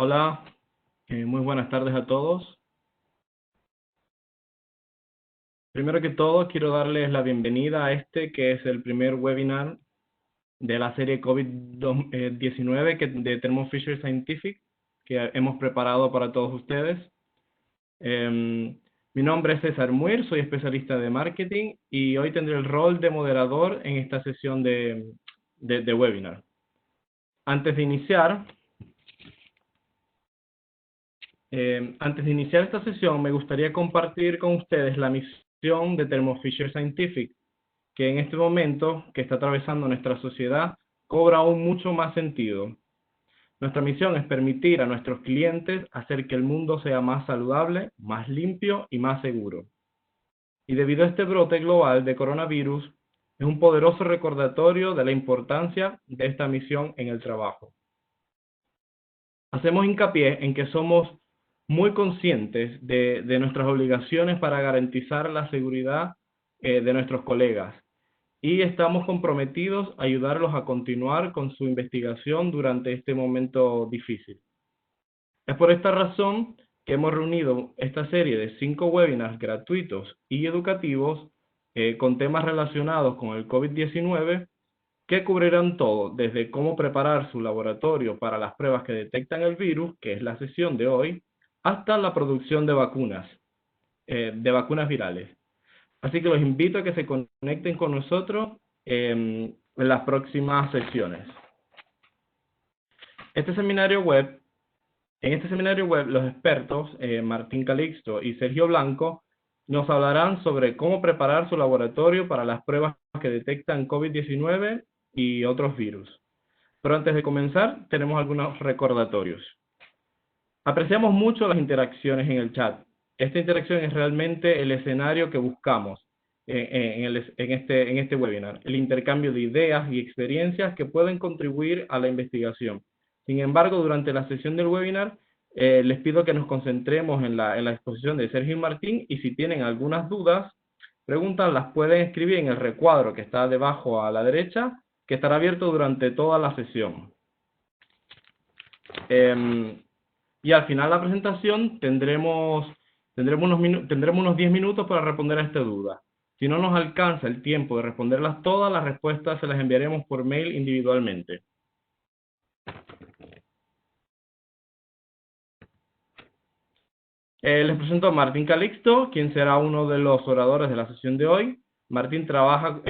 Hola, muy buenas tardes a todos. Primero que todo, quiero darles la bienvenida a este que es el primer webinar de la serie COVID-19 de Thermo Fisher Scientific que hemos preparado para todos ustedes. Mi nombre es César Muir, soy especialista de marketing y hoy tendré el rol de moderador en esta sesión de webinar. Antes de iniciar, esta sesión, me gustaría compartir con ustedes la misión de Thermo Fisher Scientific, que en este momento que está atravesando nuestra sociedad, cobra aún mucho más sentido. Nuestra misión es permitir a nuestros clientes hacer que el mundo sea más saludable, más limpio y más seguro. Y debido a este brote global de coronavirus, es un poderoso recordatorio de la importancia de esta misión en el trabajo. Hacemos hincapié en que somos muy conscientes de nuestras obligaciones para garantizar la seguridad de nuestros colegas y estamos comprometidos a ayudarlos a continuar con su investigación durante este momento difícil. Es por esta razón que hemos reunido esta serie de 5 webinars gratuitos y educativos con temas relacionados con el COVID-19 que cubrirán todo, desde cómo preparar su laboratorio para las pruebas que detectan el virus, que es la sesión de hoy, hasta la producción de vacunas virales. Así que los invito a que se conecten con nosotros en las próximas sesiones. En este seminario web, los expertos Martín Calixto y Sergio Blanco nos hablarán sobre cómo preparar su laboratorio para las pruebas que detectan COVID-19 y otros virus. Pero antes de comenzar, tenemos algunos recordatorios. Apreciamos mucho las interacciones en el chat. Esta interacción es realmente el escenario que buscamos en este webinar, el intercambio de ideas y experiencias que pueden contribuir a la investigación. Sin embargo, durante la sesión del webinar, les pido que nos concentremos en la exposición de Sergio y Martín, y si tienen algunas dudas, preguntas, las pueden escribir en el recuadro que está debajo a la derecha, que estará abierto durante toda la sesión. Y al final de la presentación tendremos unos 10 minutos para responder a esta duda. Si no nos alcanza el tiempo de responderlas todas, las respuestas se las enviaremos por mail individualmente. Les presento a Martín Calixto, quien será uno de los oradores de la sesión de hoy. Martín trabaja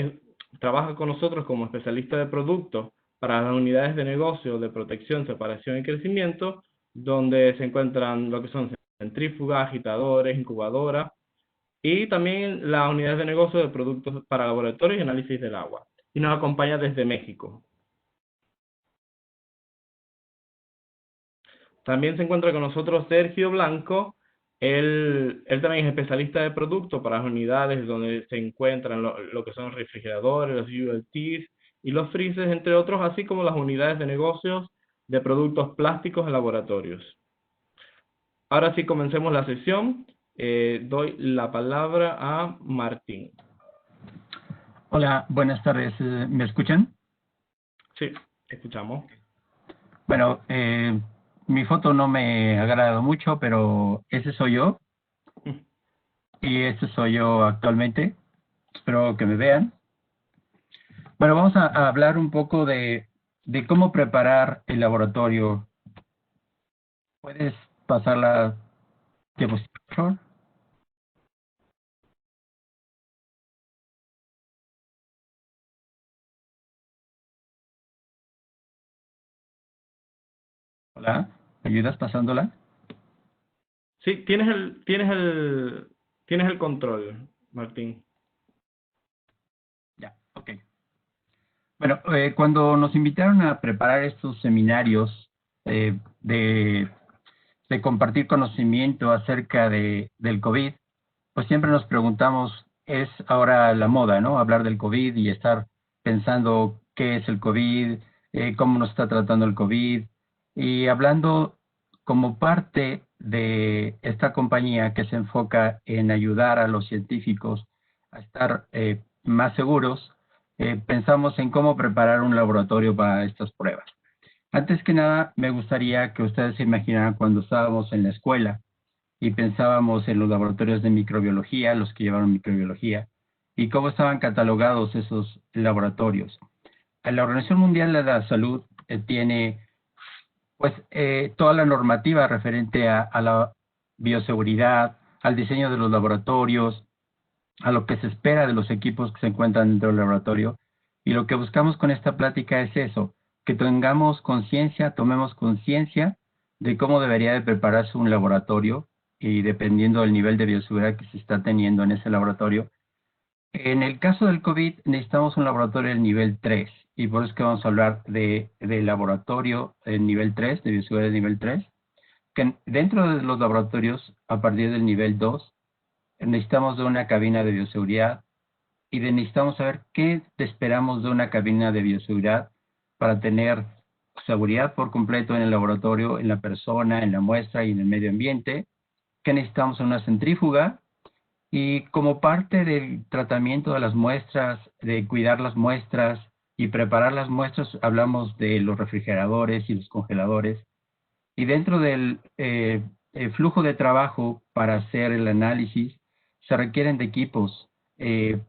con nosotros como especialista de productos para las unidades de negocio de protección, separación y crecimiento, donde se encuentran lo que son centrífugas, agitadores, incubadoras, y también las unidades de negocio de productos para laboratorios y análisis del agua. Y nos acompaña desde México. También se encuentra con nosotros Sergio Blanco. Él también es especialista de productos para las unidades donde se encuentran lo que son los refrigeradores, los ULTs y los freezers, entre otros, así como las unidades de negocios de productos plásticos en laboratorios. Ahora sí, comencemos la sesión. Doy la palabra a Martín. Hola, buenas tardes. ¿Me escuchan? Sí, escuchamos. Bueno, mi foto no me ha agradado mucho, pero ese soy yo. Y ese soy yo actualmente. Espero que me vean. Bueno, vamos a hablar un poco de cómo preparar el laboratorio. ¿Puedes pasar la diapositiva, por favor? Hola, ¿me ayudas pasándola? Sí, tienes el control, Martín. Ya, ok. Bueno, cuando nos invitaron a preparar estos seminarios de compartir conocimiento acerca del COVID, pues siempre nos preguntamos, es ahora la moda, ¿no? Hablar del COVID y estar pensando qué es el COVID, cómo nos está tratando el COVID, y hablando como parte de esta compañía que se enfoca en ayudar a los científicos a estar más seguros, pensamos en cómo preparar un laboratorio para estas pruebas. Antes que nada, me gustaría que ustedes se imaginaran cuando estábamos en la escuela y pensábamos en los laboratorios de microbiología, los que llevaron microbiología, y cómo estaban catalogados esos laboratorios. La Organización Mundial de la Salud tiene pues toda la normativa referente a la bioseguridad, al diseño de los laboratorios, a lo que se espera de los equipos que se encuentran dentro del laboratorio. Y lo que buscamos con esta plática es eso, que tengamos conciencia, tomemos conciencia de cómo debería de prepararse un laboratorio y dependiendo del nivel de bioseguridad que se está teniendo en ese laboratorio. En el caso del COVID necesitamos un laboratorio del nivel 3 y por eso es que vamos a hablar de laboratorio en nivel 3, de bioseguridad de nivel 3, que dentro de los laboratorios a partir del nivel 2 necesitamos de una cabina de bioseguridad y necesitamos saber qué esperamos de una cabina de bioseguridad para tener seguridad por completo en el laboratorio, en la persona, en la muestra y en el medio ambiente, qué necesitamos en una centrífuga y como parte del tratamiento de las muestras, de cuidar las muestras y preparar las muestras, hablamos de los refrigeradores y los congeladores. Y dentro del el flujo de trabajo para hacer el análisis, se requieren de equipos.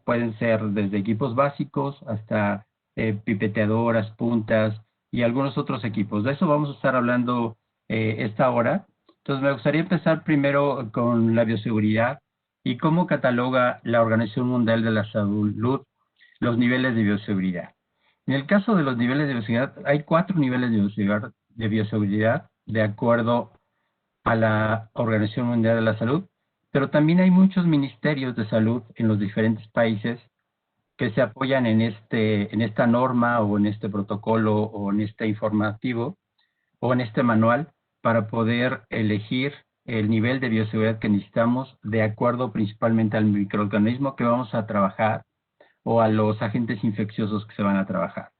Pueden ser desde equipos básicos hasta pipeteadoras, puntas y algunos otros equipos. De eso vamos a estar hablando esta hora. Entonces, me gustaría empezar primero con la bioseguridad y cómo cataloga la Organización Mundial de la Salud los niveles de bioseguridad. En el caso de los niveles de bioseguridad, hay 4 niveles de bioseguridad de acuerdo a la Organización Mundial de la Salud, pero también hay muchos ministerios de salud en los diferentes países que se apoyan en esta norma o en este protocolo o en este informativo o en este manual para poder elegir el nivel de bioseguridad que necesitamos de acuerdo principalmente al microorganismo que vamos a trabajar o a los agentes infecciosos que se van a trabajar.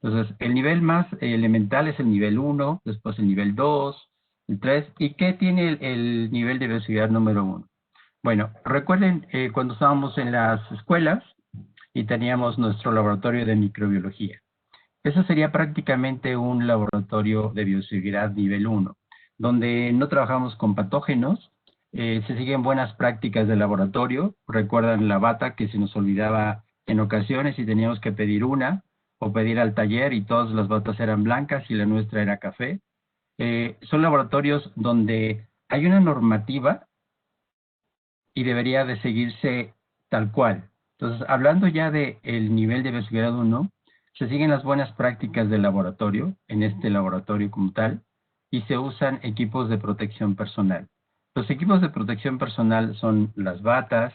Entonces, el nivel más elemental es el nivel 1, después el nivel 2, el 3. ¿Y qué tiene el nivel de bioseguridad número 1? Bueno, recuerden cuando estábamos en las escuelas y teníamos nuestro laboratorio de microbiología. Eso sería prácticamente un laboratorio de bioseguridad nivel 1, donde no trabajamos con patógenos, se siguen buenas prácticas de laboratorio. Recuerdan la bata que se nos olvidaba en ocasiones y teníamos que pedir una o pedir al taller y todas las batas eran blancas y la nuestra era café. Son laboratorios donde hay una normativa y debería de seguirse tal cual. Entonces, hablando ya del nivel de bioseguridad 1, se siguen las buenas prácticas del laboratorio, en este laboratorio como tal, y se usan equipos de protección personal. Los equipos de protección personal son las batas,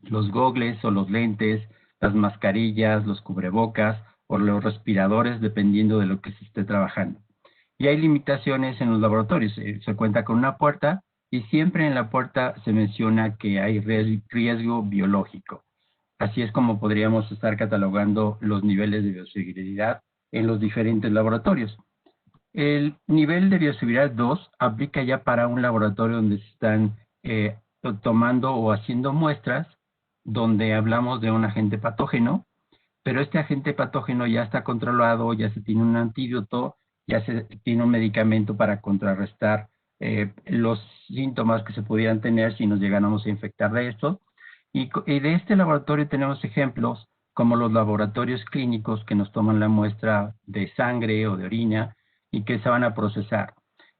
los gogles o los lentes, las mascarillas, los cubrebocas o los respiradores, dependiendo de lo que se esté trabajando. Y hay limitaciones en los laboratorios. Se cuenta con una puerta y siempre en la puerta se menciona que hay riesgo biológico. Así es como podríamos estar catalogando los niveles de bioseguridad en los diferentes laboratorios. El nivel de bioseguridad 2 aplica ya para un laboratorio donde se están tomando o haciendo muestras donde hablamos de un agente patógeno, pero este agente patógeno ya está controlado, ya se tiene un antídoto, ya se tiene un medicamento para contrarrestar los síntomas que se pudieran tener si nos llegáramos a infectar de esto. Y de este laboratorio tenemos ejemplos como los laboratorios clínicos que nos toman la muestra de sangre o de orina y que se van a procesar.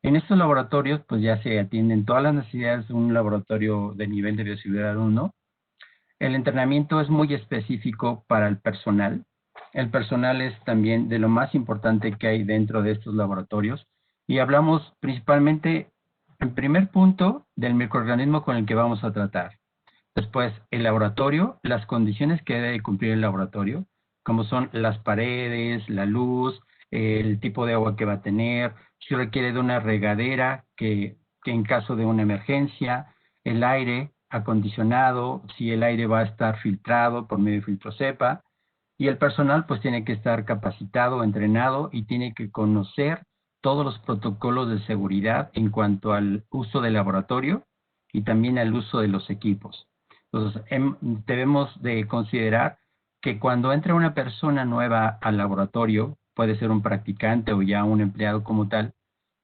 En estos laboratorios pues ya se atienden todas las necesidades de un laboratorio de nivel de bioseguridad 1. El entrenamiento es muy específico para el personal. El personal es también de lo más importante que hay dentro de estos laboratorios. Y hablamos principalmente, en primer punto, del microorganismo con el que vamos a tratar. Después, el laboratorio, las condiciones que debe cumplir el laboratorio, como son las paredes, la luz, el tipo de agua que va a tener, si requiere de una regadera que en caso de una emergencia, el aire acondicionado, si el aire va a estar filtrado por medio de filtro CEPA, y el personal pues tiene que estar capacitado, entrenado y tiene que conocer todos los protocolos de seguridad en cuanto al uso del laboratorio y también al uso de los equipos. Entonces, debemos de considerar que cuando entra una persona nueva al laboratorio, puede ser un practicante o ya un empleado como tal,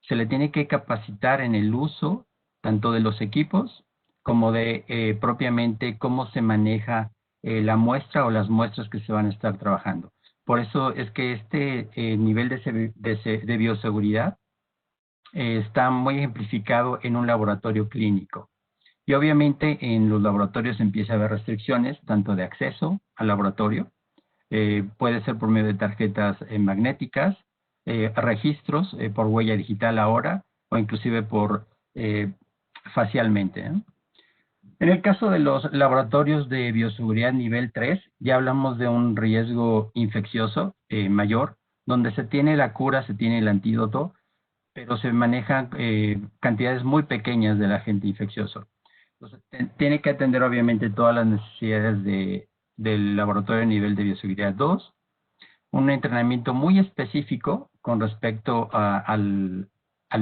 se le tiene que capacitar en el uso tanto de los equipos como de propiamente cómo se maneja la muestra o las muestras que se van a estar trabajando. Por eso es que este nivel de bioseguridad está muy ejemplificado en un laboratorio clínico. Y obviamente en los laboratorios empieza a haber restricciones, tanto de acceso al laboratorio, puede ser por medio de tarjetas magnéticas, registros por huella digital ahora, o inclusive por facialmente, ¿eh? En el caso de los laboratorios de bioseguridad nivel 3, ya hablamos de un riesgo infeccioso mayor, donde se tiene la cura, se tiene el antídoto, pero se manejan cantidades muy pequeñas del agente infeccioso. Entonces, tiene que atender obviamente todas las necesidades del laboratorio a nivel de bioseguridad 2, un entrenamiento muy específico con respecto al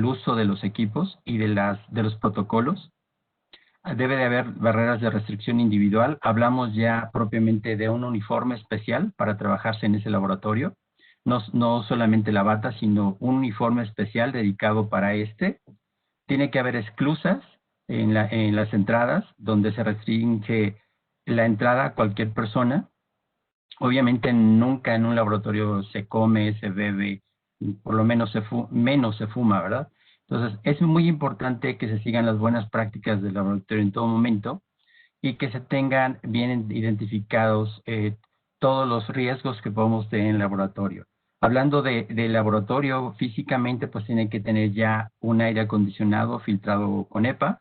uso de los equipos y de los protocolos. Debe de haber barreras de restricción individual. Hablamos ya propiamente de un uniforme especial para trabajarse en ese laboratorio. No solamente la bata, sino un uniforme especial dedicado para este. Tiene que haber esclusas en las entradas donde se restringe la entrada a cualquier persona. Obviamente nunca en un laboratorio se come, se bebe, por lo menos menos se fuma, ¿verdad? Entonces es muy importante que se sigan las buenas prácticas del laboratorio en todo momento y que se tengan bien identificados todos los riesgos que podemos tener en el laboratorio. Hablando de laboratorio, físicamente pues tiene que tener ya un aire acondicionado filtrado con EPA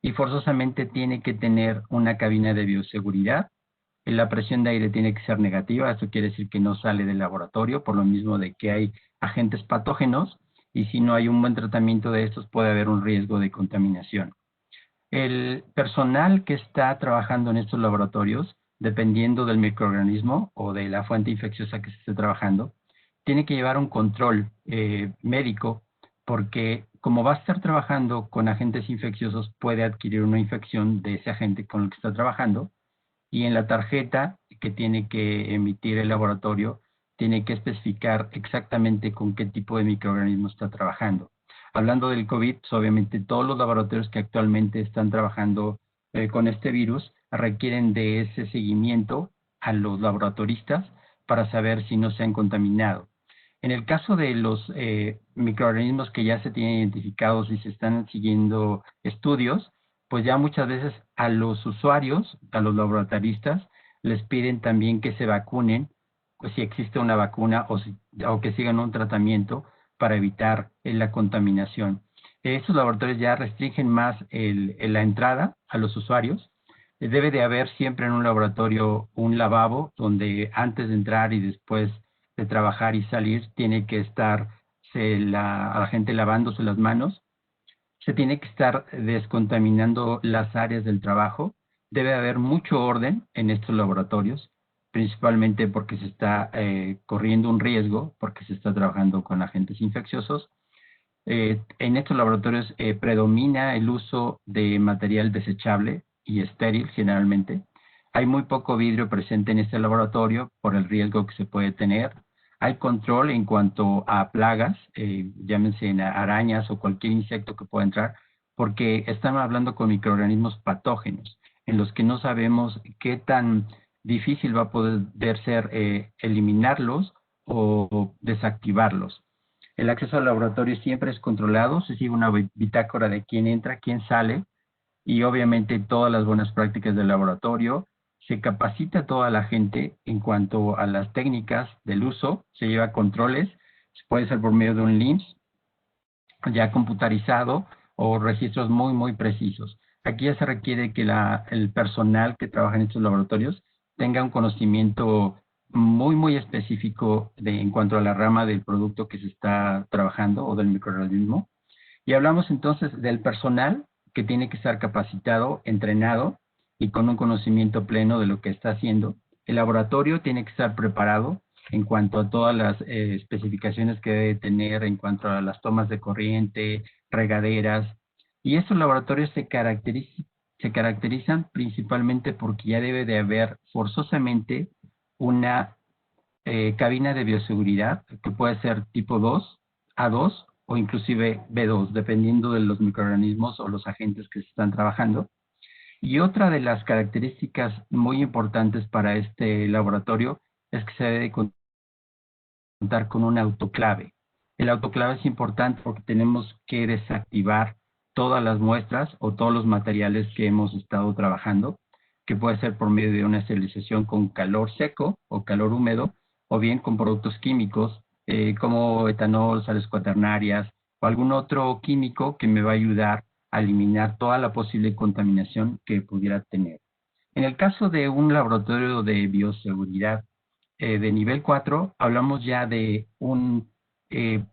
y forzosamente tiene que tener una cabina de bioseguridad. La presión de aire tiene que ser negativa, esto quiere decir que no sale del laboratorio, por lo mismo de que hay agentes patógenos y si no hay un buen tratamiento de estos puede haber un riesgo de contaminación. El personal que está trabajando en estos laboratorios, dependiendo del microorganismo o de la fuente infecciosa que se esté trabajando, tiene que llevar un control médico porque como va a estar trabajando con agentes infecciosos, puede adquirir una infección de ese agente con el que está trabajando y en la tarjeta que tiene que emitir el laboratorio tiene que especificar exactamente con qué tipo de microorganismo está trabajando. Hablando del COVID, pues obviamente todos los laboratorios que actualmente están trabajando con este virus requieren de ese seguimiento a los laboratoristas para saber si no se han contaminado. En el caso de los microorganismos que ya se tienen identificados y se están siguiendo estudios, pues ya muchas veces a los usuarios, a los laboratoristas, les piden también que se vacunen, pues si existe una vacuna o que sigan un tratamiento para evitar la contaminación. Estos laboratorios ya restringen más la entrada a los usuarios. Debe de haber siempre en un laboratorio un lavabo donde antes de entrar y después de trabajar y salir tiene que estar a la gente lavándose las manos. Se tiene que estar descontaminando las áreas del trabajo. Debe haber mucho orden en estos laboratorios, principalmente porque se está corriendo un riesgo, porque se está trabajando con agentes infecciosos. En estos laboratorios predomina el uso de material desechable y estéril generalmente. Hay muy poco vidrio presente en este laboratorio por el riesgo que se puede tener. Hay control en cuanto a plagas, llámense arañas o cualquier insecto que pueda entrar, porque estamos hablando con microorganismos patógenos, en los que no sabemos qué tan difícil va a poder ser eliminarlos o desactivarlos. El acceso al laboratorio siempre es controlado, se sigue una bitácora de quién entra, quién sale, y obviamente todas las buenas prácticas del laboratorio. Se capacita a toda la gente en cuanto a las técnicas del uso, se lleva controles, puede ser por medio de un LIMS ya computarizado o registros muy precisos. Aquí ya se requiere que el personal que trabaja en estos laboratorios tenga un conocimiento muy específico en cuanto a la rama del producto que se está trabajando o del microorganismo. Y hablamos entonces del personal que tiene que estar capacitado, entrenado y con un conocimiento pleno de lo que está haciendo. El laboratorio tiene que estar preparado en cuanto a todas las especificaciones que debe tener, en cuanto a las tomas de corriente, regaderas. Y estos laboratorios se caracterizan principalmente porque ya debe de haber forzosamente una cabina de bioseguridad, que puede ser tipo 2, A2 o inclusive B2, dependiendo de los microorganismos o los agentes que se están trabajando. Y otra de las características muy importantes para este laboratorio es que se debe contar con un autoclave. El autoclave es importante porque tenemos que desactivar todas las muestras o todos los materiales que hemos estado trabajando, que puede ser por medio de una esterilización con calor seco o calor húmedo, o bien con productos químicos como etanol, sales cuaternarias o algún otro químico que me va a ayudar a eliminar toda la posible contaminación que pudiera tener. En el caso de un laboratorio de bioseguridad de nivel 4, hablamos ya de un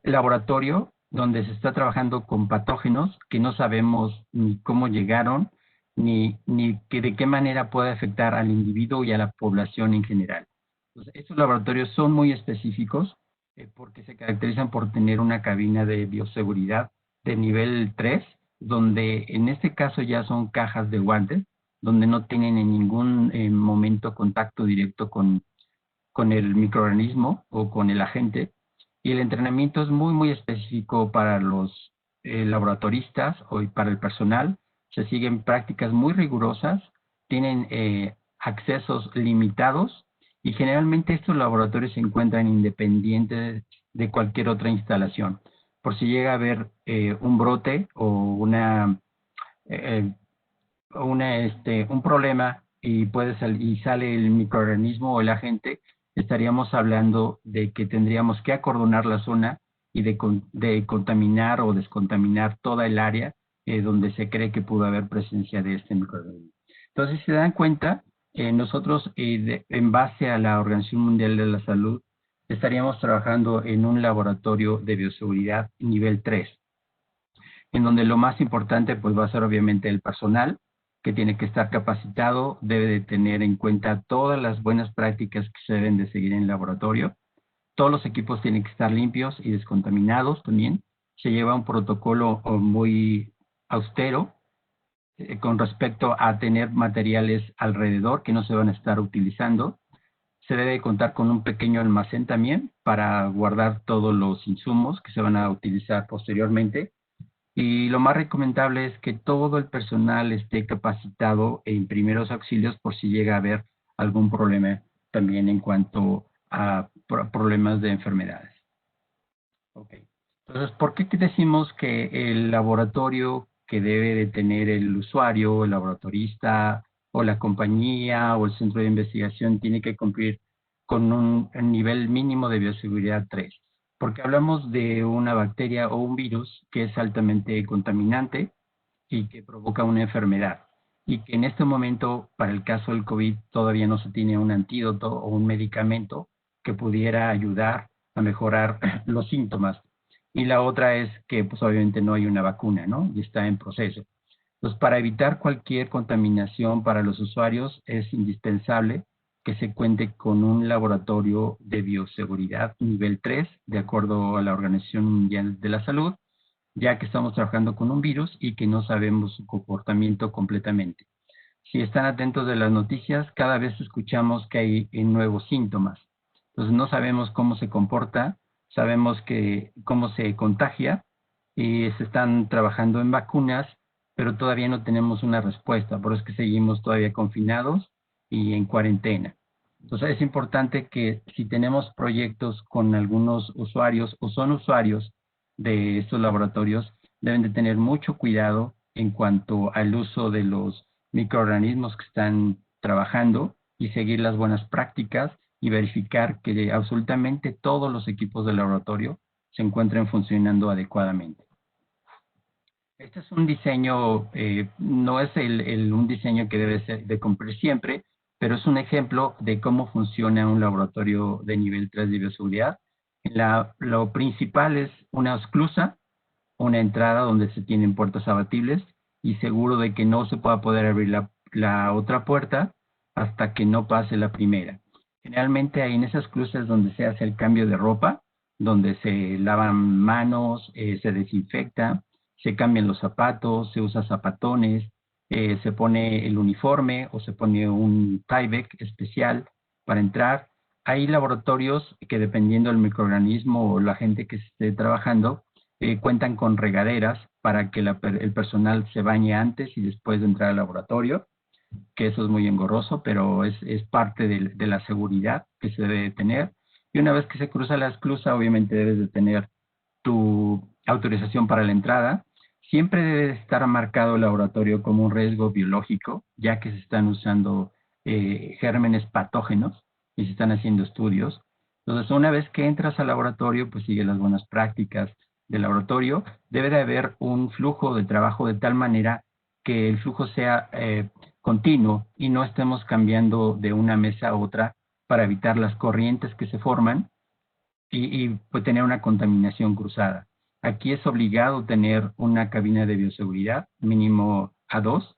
laboratorio donde se está trabajando con patógenos que no sabemos ni cómo llegaron, ni que de qué manera puede afectar al individuo y a la población en general. Entonces, estos laboratorios son muy específicos porque se caracterizan por tener una cabina de bioseguridad de nivel 3, donde en este caso ya son cajas de guantes, donde no tienen en ningún momento contacto directo con el microorganismo o con el agente. Y el entrenamiento es muy, muy específico para los laboratoristas o para el personal. Se siguen prácticas muy rigurosas, tienen accesos limitados y generalmente estos laboratorios se encuentran independientes de cualquier otra instalación. Por si llega a haber un brote o eh, un problema y y sale el microorganismo o el agente, estaríamos hablando de que tendríamos que acordonar la zona y de contaminar o descontaminar toda el área donde se cree que pudo haber presencia de este microorganismo. Entonces, si se dan cuenta, nosotros, en base a la Organización Mundial de la Salud, estaríamos trabajando en un laboratorio de bioseguridad nivel 3, en donde lo más importante pues va a ser obviamente el personal, que tiene que estar capacitado, debe de tener en cuenta todas las buenas prácticas que se deben de seguir en el laboratorio. Todos los equipos tienen que estar limpios y descontaminados también. Se lleva un protocolo muy austero con respecto a tener materiales alrededor que no se van a estar utilizando. Se debe contar con un pequeño almacén también para guardar todos los insumos que se van a utilizar posteriormente. Y lo más recomendable es que todo el personal esté capacitado en primeros auxilios por si llega a haber algún problema también en cuanto a problemas de enfermedades. Okay. Entonces, ¿por qué decimos que el laboratorio que debe de tener el usuario, el laboratorista o la compañía o el centro de investigación tiene que cumplir con un nivel mínimo de bioseguridad 3? Porque hablamos de una bacteria o un virus que es altamente contaminante y que provoca una enfermedad. Y que en este momento, para el caso del COVID, todavía no se tiene un antídoto o un medicamento que pudiera ayudar a mejorar los síntomas. Y la otra es que, pues obviamente no hay una vacuna, ¿no? Y está en proceso. Entonces, para evitar cualquier contaminación para los usuarios, es indispensable que se cuente con un laboratorio de bioseguridad nivel 3, de acuerdo a la Organización Mundial de la Salud, ya que estamos trabajando con un virus y que no sabemos su comportamiento completamente. Si están atentos de las noticias, cada vez escuchamos que hay nuevos síntomas. Entonces no sabemos cómo se comporta, sabemos cómo se contagia y se están trabajando en vacunas, pero todavía no tenemos una respuesta, por eso es que seguimos todavía confinados y en cuarentena. Entonces es importante que si tenemos proyectos con algunos usuarios o son usuarios de estos laboratorios, deben de tener mucho cuidado en cuanto al uso de los microorganismos que están trabajando y seguir las buenas prácticas y verificar que absolutamente todos los equipos del laboratorio se encuentren funcionando adecuadamente. Este es un diseño, no es un diseño que debe ser de cumplir siempre, pero es un ejemplo de cómo funciona un laboratorio de nivel 3 de bioseguridad. Lo principal es una esclusa, una entrada donde se tienen puertas abatibles y seguro de que no se pueda poder abrir la otra puerta hasta que no pase la primera. Generalmente hay en esas esclusas donde se hace el cambio de ropa, donde se lavan manos, se desinfecta, se cambian los zapatos, se usa zapatones, se pone el uniforme o se pone un Tyvek especial para entrar. hay laboratorios que dependiendo del microorganismo o la gente que esté trabajando, cuentan con regaderas para que el personal se bañe antes y después de entrar al laboratorio, que eso es muy engorroso, pero es parte de la seguridad que se debe tener. Y una vez que se cruza la esclusa, obviamente debes de tener tu autorización para la entrada. Siempre debe estar marcado el laboratorio como un riesgo biológico, ya que se están usando gérmenes patógenos y se están haciendo estudios. Entonces, una vez que entras al laboratorio, pues sigue las buenas prácticas del laboratorio. Debe de haber un flujo de trabajo de tal manera que el flujo sea continuo y no estemos cambiando de una mesa a otra para evitar las corrientes que se forman y pues, tener una contaminación cruzada. Aquí es obligado tener una cabina de bioseguridad, mínimo A2,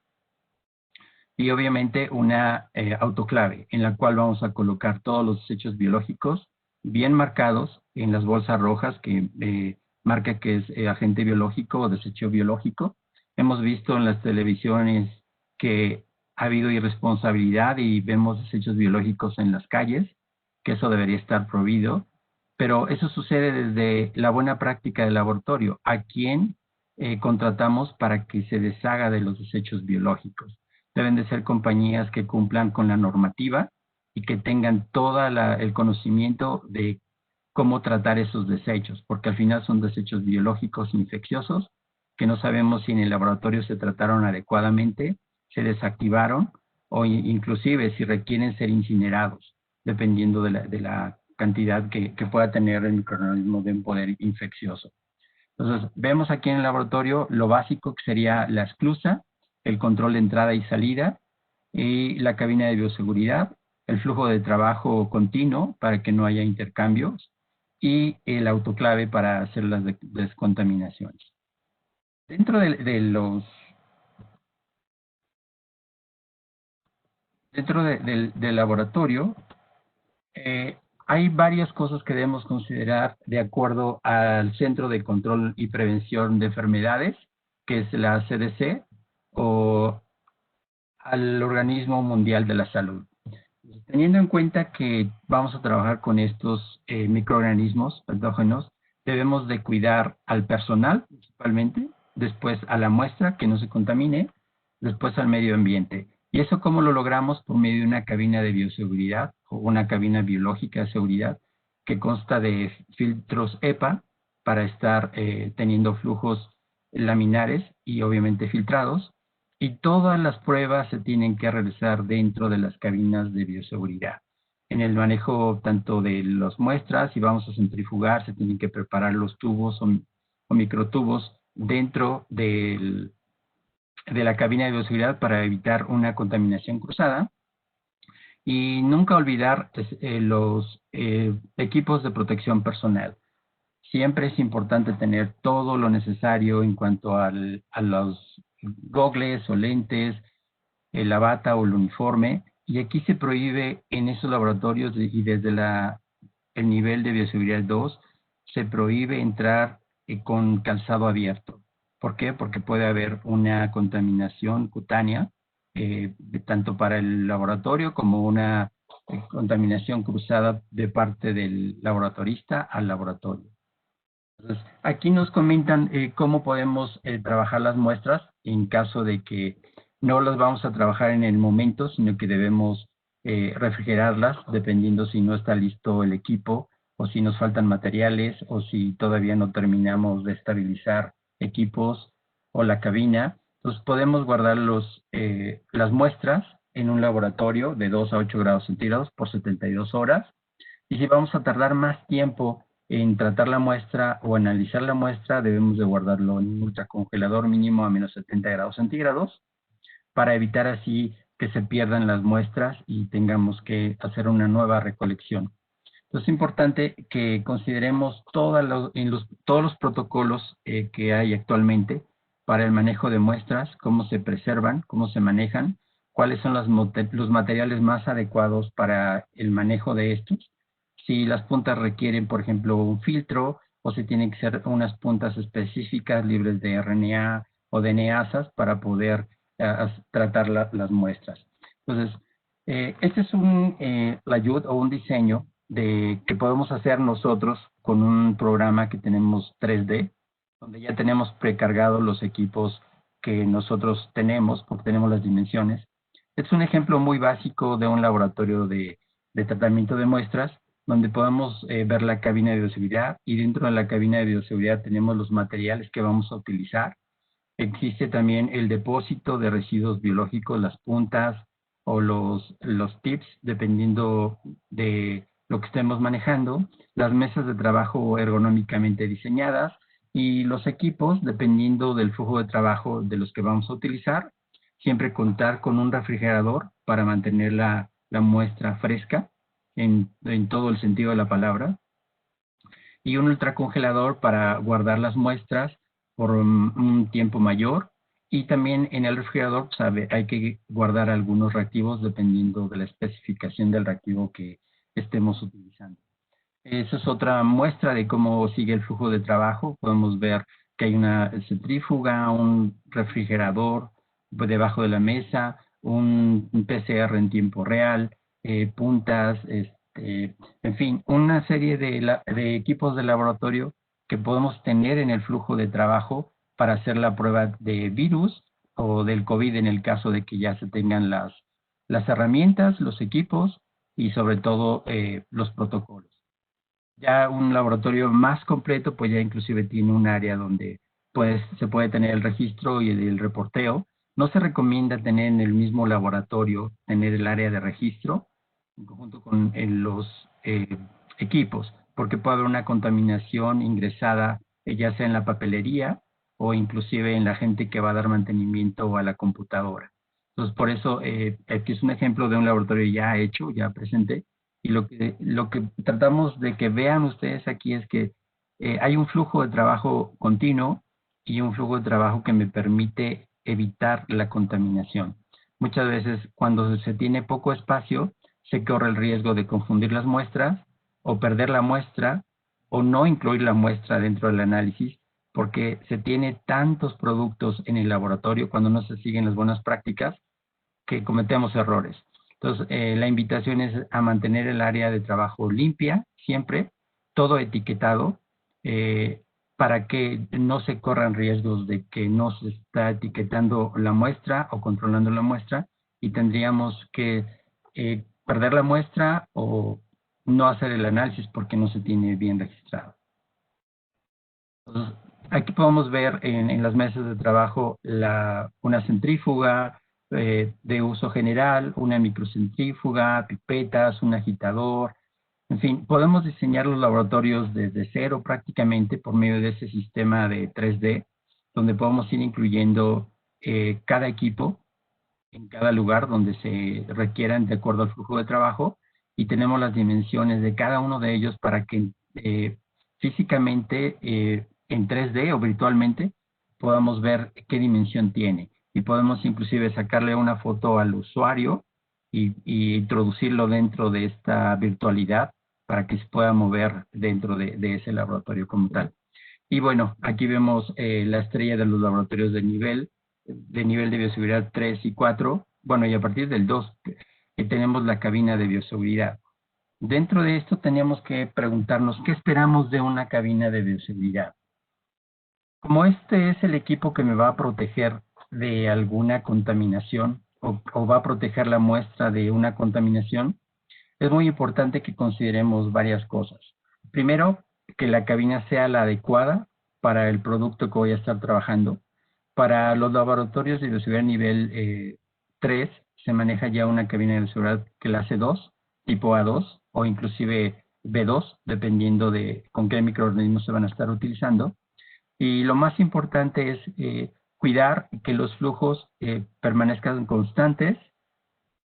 y obviamente una autoclave en la cual vamos a colocar todos los desechos biológicos bien marcados en las bolsas rojas que marca que es agente biológico o desecho biológico. Hemos visto en las televisiones que ha habido irresponsabilidad y vemos desechos biológicos en las calles, que eso debería estar prohibido, pero eso sucede desde la buena práctica del laboratorio. ¿A quién contratamos para que se deshaga de los desechos biológicos? Deben de ser compañías que cumplan con la normativa y que tengan todo el conocimiento de cómo tratar esos desechos, porque al final son desechos biológicos infecciosos que no sabemos si en el laboratorio se trataron adecuadamente, se desactivaron o inclusive si requieren ser incinerados, dependiendo de la cantidad que pueda tener el microorganismo de un poder infeccioso. Entonces, vemos aquí en el laboratorio lo básico que sería la esclusa, el control de entrada y salida, y la cabina de bioseguridad, el flujo de trabajo continuo para que no haya intercambios, y el autoclave para hacer las descontaminaciones. Dentro del laboratorio, hay varias cosas que debemos considerar de acuerdo al Centro de Control y Prevención de Enfermedades, que es la CDC, o al Organismo Mundial de la Salud. Teniendo en cuenta que vamos a trabajar con estos microorganismos patógenos, debemos de cuidar al personal principalmente, después a la muestra que no se contamine, después al medio ambiente. ¿Y eso cómo lo logramos? Por medio de una cabina de bioseguridad o una cabina biológica de seguridad que consta de filtros EPA para estar teniendo flujos laminares y obviamente filtrados, y todas las pruebas se tienen que realizar dentro de las cabinas de bioseguridad. En el manejo tanto de las muestras, si vamos a centrifugar, se tienen que preparar los tubos o microtubos dentro de la cabina de bioseguridad para evitar una contaminación cruzada. Y nunca olvidar los equipos de protección personal. Siempre es importante tener todo lo necesario en cuanto a los gogles o lentes, la bata o el uniforme, y aquí se prohíbe en esos laboratorios y desde el nivel de bioseguridad 2, se prohíbe entrar con calzado abierto. ¿Por qué? Porque puede haber una contaminación cutánea, tanto para el laboratorio como una contaminación cruzada de parte del laboratorista al laboratorio. Entonces, aquí nos comentan cómo podemos trabajar las muestras en caso de que no las vamos a trabajar en el momento, sino que debemos refrigerarlas dependiendo si no está listo el equipo o si nos faltan materiales o si todavía no terminamos de estabilizar equipos o la cabina. Entonces podemos guardar las muestras en un laboratorio de 2 a 8 grados centígrados por 72 horas. Y si vamos a tardar más tiempo en tratar la muestra o analizar la muestra, debemos de guardarlo en un ultracongelador mínimo a menos 70 grados centígrados para evitar así que se pierdan las muestras y tengamos que hacer una nueva recolección. Entonces es importante que consideremos todos los protocolos que hay actualmente para el manejo de muestras, cómo se preservan, cómo se manejan, cuáles son los materiales más adecuados para el manejo de estos. Si las puntas requieren, por ejemplo, un filtro, o si tienen que ser unas puntas específicas libres de RNA o de NEASAs para poder tratar las muestras. Entonces, este es un layout o un diseño de que podemos hacer nosotros con un programa que tenemos 3D, donde ya tenemos precargados los equipos que nosotros tenemos, porque tenemos las dimensiones. Es un ejemplo muy básico de un laboratorio de tratamiento de muestras, donde podemos ver la cabina de bioseguridad, y dentro de la cabina de bioseguridad tenemos los materiales que vamos a utilizar. Existe también el depósito de residuos biológicos, las puntas o los tips, dependiendo de lo que estemos manejando, las mesas de trabajo ergonómicamente diseñadas y los equipos, dependiendo del flujo de trabajo de los que vamos a utilizar. Siempre contar con un refrigerador para mantener la muestra fresca en todo el sentido de la palabra, y un ultracongelador para guardar las muestras por un tiempo mayor. Y también en el refrigerador hay que guardar algunos reactivos dependiendo de la especificación del reactivo que estemos utilizando. Esa es otra muestra de cómo sigue el flujo de trabajo. Podemos ver que hay una centrífuga, un refrigerador debajo de la mesa, un PCR en tiempo real, puntas, en fin, una serie de equipos de laboratorio que podemos tener en el flujo de trabajo para hacer la prueba de virus o del COVID en el caso de que ya se tengan las herramientas, los equipos y sobre todo los protocolos. Ya un laboratorio más completo, pues ya inclusive tiene un área donde pues, se puede tener el registro y el reporteo. No se recomienda tener en el mismo laboratorio, tener el área de registro en conjunto con los equipos, porque puede haber una contaminación ingresada, ya sea en la papelería o inclusive en la gente que va a dar mantenimiento a la computadora. Entonces, por eso, aquí es un ejemplo de un laboratorio ya hecho, ya presente, y lo que tratamos de que vean ustedes aquí es que hay un flujo de trabajo continuo y un flujo de trabajo que me permite evitar la contaminación. Muchas veces cuando se tiene poco espacio, se corre el riesgo de confundir las muestras o perder la muestra o no incluir la muestra dentro del análisis, porque se tiene tantos productos en el laboratorio cuando no se siguen las buenas prácticas que cometemos errores. Entonces, la invitación es a mantener el área de trabajo limpia, siempre, todo etiquetado, para que no se corran riesgos de que no se está etiquetando la muestra o controlando la muestra, y tendríamos que perder la muestra o no hacer el análisis porque no se tiene bien registrado. Entonces, aquí podemos ver en las mesas de trabajo una centrífuga, de uso general, una microcentrífuga, pipetas, un agitador. En fin, podemos diseñar los laboratorios desde cero prácticamente por medio de ese sistema de 3D, donde podemos ir incluyendo cada equipo en cada lugar donde se requieran de acuerdo al flujo de trabajo, y tenemos las dimensiones de cada uno de ellos para que físicamente en 3D o virtualmente podamos ver qué dimensión tiene. Y podemos inclusive sacarle una foto al usuario y introducirlo dentro de esta virtualidad para que se pueda mover dentro de ese laboratorio como tal. Y bueno, aquí vemos la estrella de los laboratorios de nivel de bioseguridad 3 y 4. Bueno, y a partir del 2 tenemos la cabina de bioseguridad. Dentro de esto teníamos que preguntarnos qué esperamos de una cabina de bioseguridad. Como este es el equipo que me va a proteger de alguna contaminación o va a proteger la muestra de una contaminación, es muy importante que consideremos varias cosas. Primero, que la cabina sea la adecuada para el producto que voy a estar trabajando. Para los laboratorios de bioseguridad nivel 3 se maneja ya una cabina de bioseguridad clase 2, tipo A2 o inclusive B2, dependiendo de con qué microorganismos se van a estar utilizando. Y lo más importante es cuidar que los flujos permanezcan constantes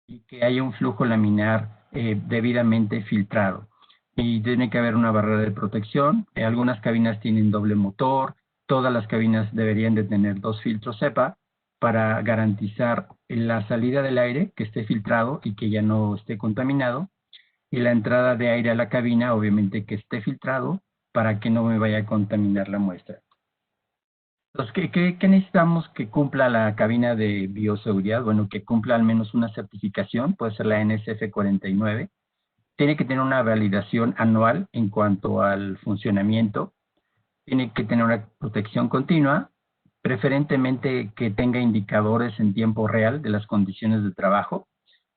y que haya un flujo laminar debidamente filtrado. Y tiene que haber una barrera de protección. Algunas cabinas tienen doble motor. Todas las cabinas deberían de tener 2 filtros CEPA para garantizar la salida del aire que esté filtrado y que ya no esté contaminado, y la entrada de aire a la cabina obviamente que esté filtrado para que no me vaya a contaminar la muestra. Entonces, ¿qué necesitamos que cumpla la cabina de bioseguridad? Bueno, que cumpla al menos una certificación, puede ser la NSF 49, tiene que tener una validación anual en cuanto al funcionamiento, tiene que tener una protección continua, preferentemente que tenga indicadores en tiempo real de las condiciones de trabajo,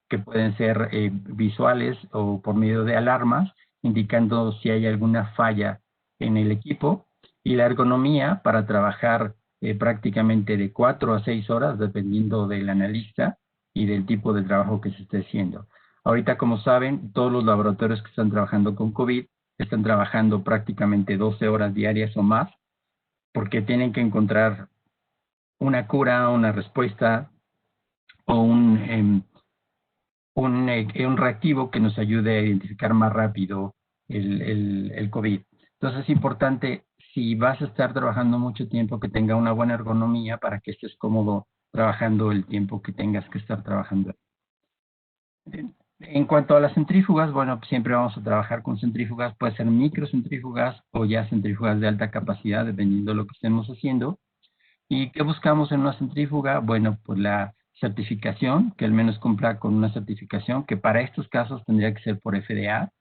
que pueden ser visuales o por medio de alarmas, indicando si hay alguna falla en el equipo, y la ergonomía para trabajar prácticamente de 4 a 6 horas, dependiendo del analista y del tipo de trabajo que se esté haciendo. Ahorita, como saben, todos los laboratorios que están trabajando con COVID están trabajando prácticamente 12 horas diarias o más, porque tienen que encontrar una cura, una respuesta o un reactivo que nos ayude a identificar más rápido el COVID. Entonces es importante, si vas a estar trabajando mucho tiempo, que tenga una buena ergonomía para que estés cómodo trabajando el tiempo que tengas que estar trabajando. En cuanto a las centrífugas, bueno, siempre vamos a trabajar con centrífugas, puede ser microcentrífugas o ya centrífugas de alta capacidad, dependiendo de lo que estemos haciendo. ¿Y qué buscamos en una centrífuga? Bueno, pues la certificación, que al menos cumpla con una certificación, que para estos casos tendría que ser por FDA,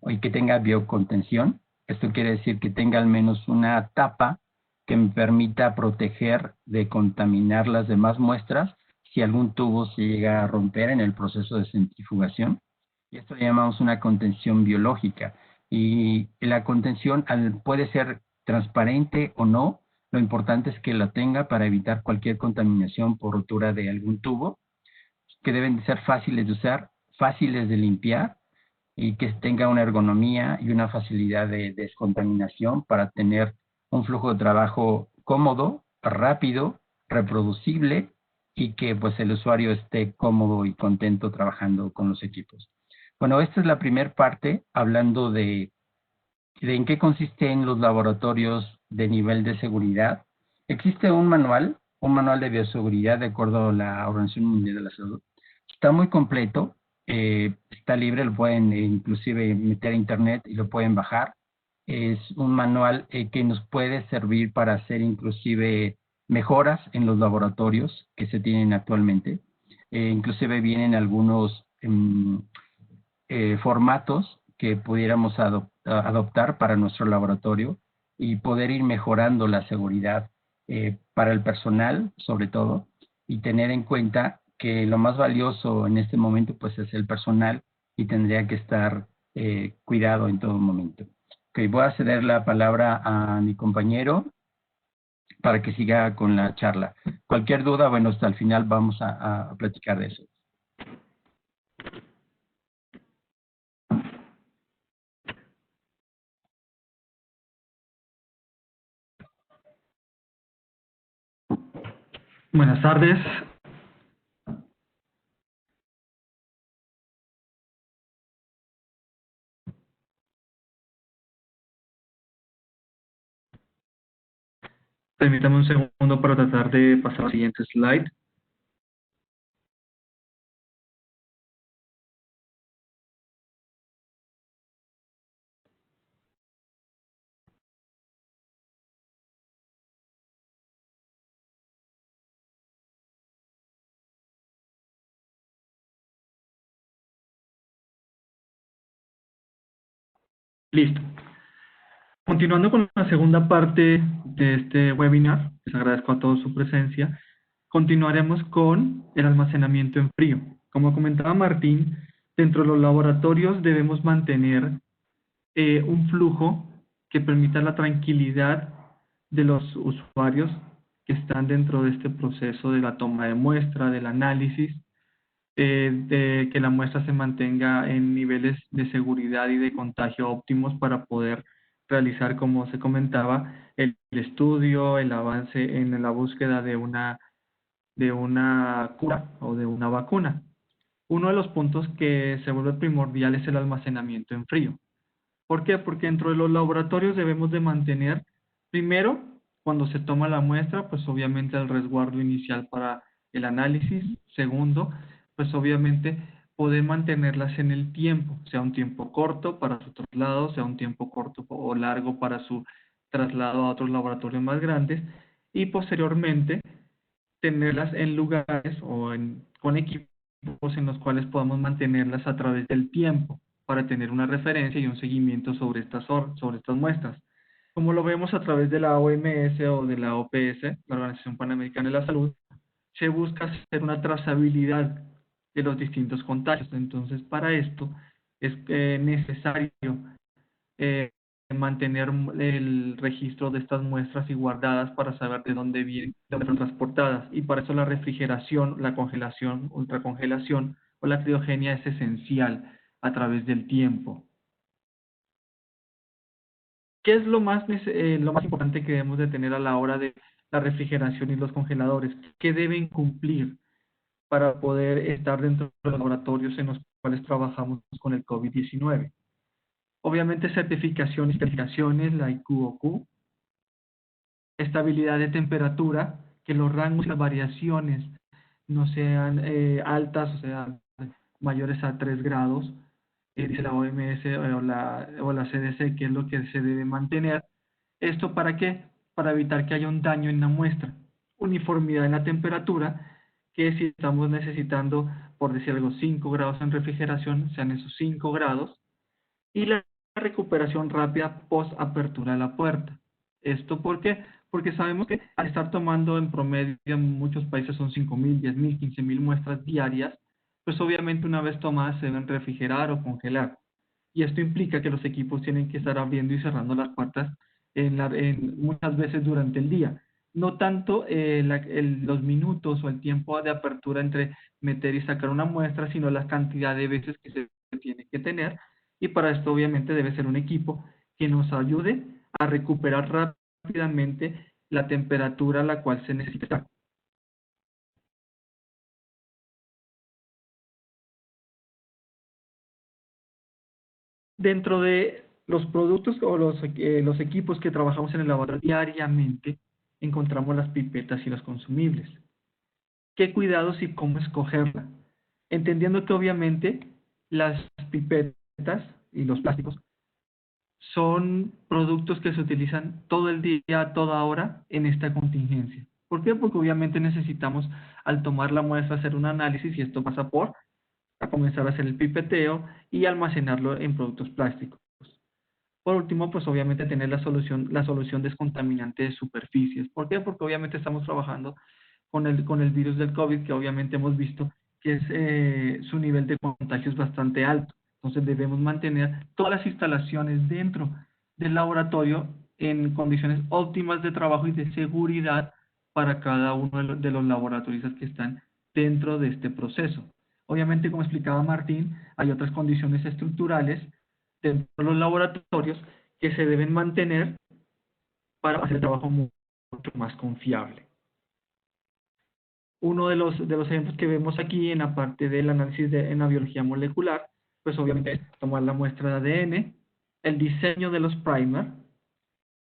y que tenga biocontención. Esto quiere decir que tenga al menos una tapa que me permita proteger de contaminar las demás muestras si algún tubo se llega a romper en el proceso de centrifugación. Y esto le llamamos una contención biológica. Y la contención puede ser transparente o no. Lo importante es que la tenga para evitar cualquier contaminación por rotura de algún tubo, que deben de ser fáciles de usar, fáciles de limpiar y que tenga una ergonomía y una facilidad de descontaminación para tener un flujo de trabajo cómodo, rápido, reproducible y que pues el usuario esté cómodo y contento trabajando con los equipos. Bueno, esta es la primera parte, hablando de en qué consisten los laboratorios de nivel de seguridad. Existe un manual de bioseguridad de acuerdo a la Organización Mundial de la Salud. Está muy completo, está libre, lo pueden inclusive meter a internet y lo pueden bajar. Es un manual que nos puede servir para hacer inclusive mejoras en los laboratorios que se tienen actualmente. Inclusive vienen algunos formatos que pudiéramos adoptar para nuestro laboratorio y poder ir mejorando la seguridad para el personal, sobre todo, y tener en cuenta que lo más valioso en este momento pues es el personal y tendría que estar cuidado en todo momento. Ok, voy a ceder la palabra a mi compañero para que siga con la charla. Cualquier duda, bueno, hasta el final vamos a platicar de eso. Buenas tardes. Permítame un segundo para tratar de pasar al siguiente slide. Listo. Continuando con la segunda parte de este webinar, les agradezco a todos su presencia. Continuaremos con el almacenamiento en frío. Como comentaba Martín, dentro de los laboratorios debemos mantener un flujo que permita la tranquilidad de los usuarios que están dentro de este proceso de la toma de muestra, del análisis, de que la muestra se mantenga en niveles de seguridad y de contagio óptimos para poder realizar, como se comentaba, el estudio, el avance en la búsqueda de una cura o de una vacuna. Uno de los puntos que se vuelve primordial es el almacenamiento en frío. ¿Por qué? Porque dentro de los laboratorios debemos de mantener, primero, cuando se toma la muestra, pues obviamente el resguardo inicial para el análisis. Segundo, pues obviamente poder mantenerlas en el tiempo, sea un tiempo corto para su traslado, sea un tiempo corto o largo para su traslado a otros laboratorios más grandes y posteriormente tenerlas en lugares o con equipos en los cuales podamos mantenerlas a través del tiempo. para tener una referencia y un seguimiento sobre sobre estas muestras. Como lo vemos a través de la OMS o de la OPS, la Organización Panamericana de la Salud, se busca hacer una trazabilidad de los distintos contagios. Entonces, para esto es necesario eh, mantener el registro de estas muestras y guardadas para saber de dónde vienen, de dónde fueron transportadas. Y para eso la refrigeración, la congelación, ultracongelación o la criogenia es esencial a través del tiempo. ¿Qué es lo más importante que debemos de tener a la hora de la refrigeración y los congeladores? ¿Qué deben cumplir para poder estar dentro de los laboratorios en los cuales trabajamos con el COVID-19? Obviamente certificaciones y calificaciones, la IQ/OQ, estabilidad de temperatura, que los rangos y las variaciones no sean altas, o sea, mayores a 3 grados, dice la OMS o la CDC, que es lo que se debe mantener. ¿Esto para qué? Para evitar que haya un daño en la muestra. Uniformidad en la temperatura, que si estamos necesitando, por decir algo, 5 grados en refrigeración, sean esos 5 grados. Y la recuperación rápida post apertura de la puerta. ¿Esto por qué? Porque sabemos que al estar tomando en promedio en muchos países son 5.000, 10.000, 15.000 muestras diarias, pues obviamente una vez tomadas se deben refrigerar o congelar. Y esto implica que los equipos tienen que estar abriendo y cerrando las puertas muchas veces durante el día. No tanto los minutos o el tiempo de apertura entre meter y sacar una muestra, sino la cantidad de veces que se tiene que tener. Y para esto obviamente debe ser un equipo que nos ayude a recuperar rápidamente la temperatura a la cual se necesita. Dentro de los productos o los equipos que trabajamos en el laboratorio diariamente, encontramos las pipetas y los consumibles. ¿Qué cuidados y cómo escogerla? Entendiendo que obviamente las pipetas y los plásticos son productos que se utilizan todo el día, a toda hora en esta contingencia. ¿Por qué? Porque obviamente necesitamos, al tomar la muestra, hacer un análisis y esto pasa por a comenzar a hacer el pipeteo y almacenarlo en productos plásticos. Por último, pues obviamente tener la solución descontaminante de superficies. ¿Por qué? Porque obviamente estamos trabajando con el virus del COVID, que obviamente hemos visto que su nivel de contagio es bastante alto. Entonces debemos mantener todas las instalaciones dentro del laboratorio en condiciones óptimas de trabajo y de seguridad para cada uno de los laboratorios que están dentro de este proceso. Obviamente, como explicaba Martín, hay otras condiciones estructurales dentro de los laboratorios que se deben mantener para hacer el trabajo mucho más confiable. Uno de los ejemplos que vemos aquí en la parte del análisis en la biología molecular, pues obviamente es tomar la muestra de ADN, el diseño de los primers,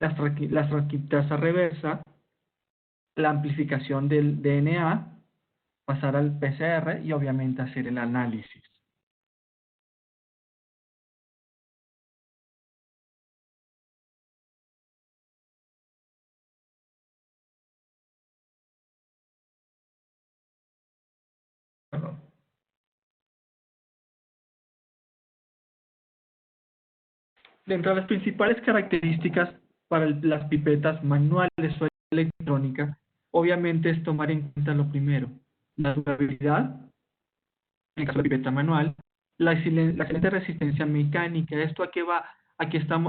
la transcriptasa reversa, la amplificación del DNA, pasar al PCR y obviamente hacer el análisis. Perdón. Dentro de las principales características para las pipetas manuales o electrónicas, obviamente es tomar en cuenta lo primero, la durabilidad, en el caso de la pipeta manual, la excelente resistencia mecánica. ¿Esto a qué va? A que están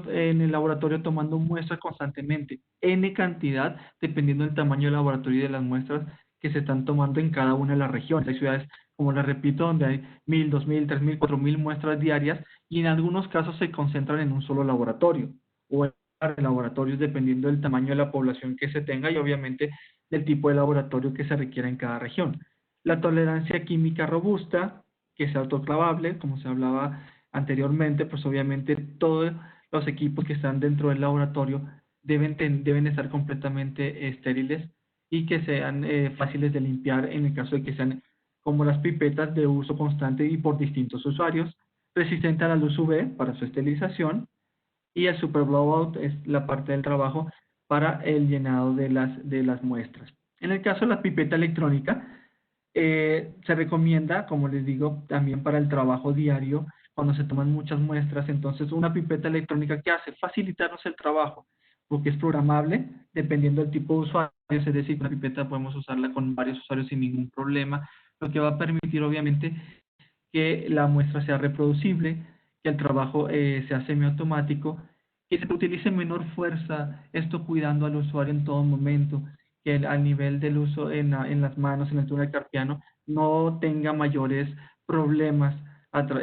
en el laboratorio tomando muestras constantemente, N cantidad, dependiendo del tamaño del laboratorio y de las muestras que se están tomando en cada una de las regiones. Hay ciudades, como les repito, donde hay 1.000, 2.000, 3.000, 4.000 muestras diarias y en algunos casos se concentran en un solo laboratorio o en laboratorios dependiendo del tamaño de la población que se tenga y obviamente del tipo de laboratorio que se requiera en cada región. La tolerancia química robusta, que es autoclavable, como se hablaba anteriormente, pues obviamente todos los equipos que están dentro del laboratorio deben estar completamente estériles y que sean fáciles de limpiar en el caso de que sean como las pipetas de uso constante y por distintos usuarios, resistente a la luz UV para su esterilización y el super blowout es la parte del trabajo para el llenado de las muestras. En el caso de la pipeta electrónica, se recomienda, como les digo, también para el trabajo diario cuando se toman muchas muestras. Entonces, una pipeta electrónica, ¿qué hace? Facilitarnos el trabajo, porque es programable dependiendo del tipo de usuario, es decir, una pipeta podemos usarla con varios usuarios sin ningún problema, lo que va a permitir, obviamente, que la muestra sea reproducible, que el trabajo sea semiautomático, que se utilice menor fuerza, esto cuidando al usuario en todo momento, que al nivel del uso en las manos, en el túnel carpiano, no tenga mayores problemas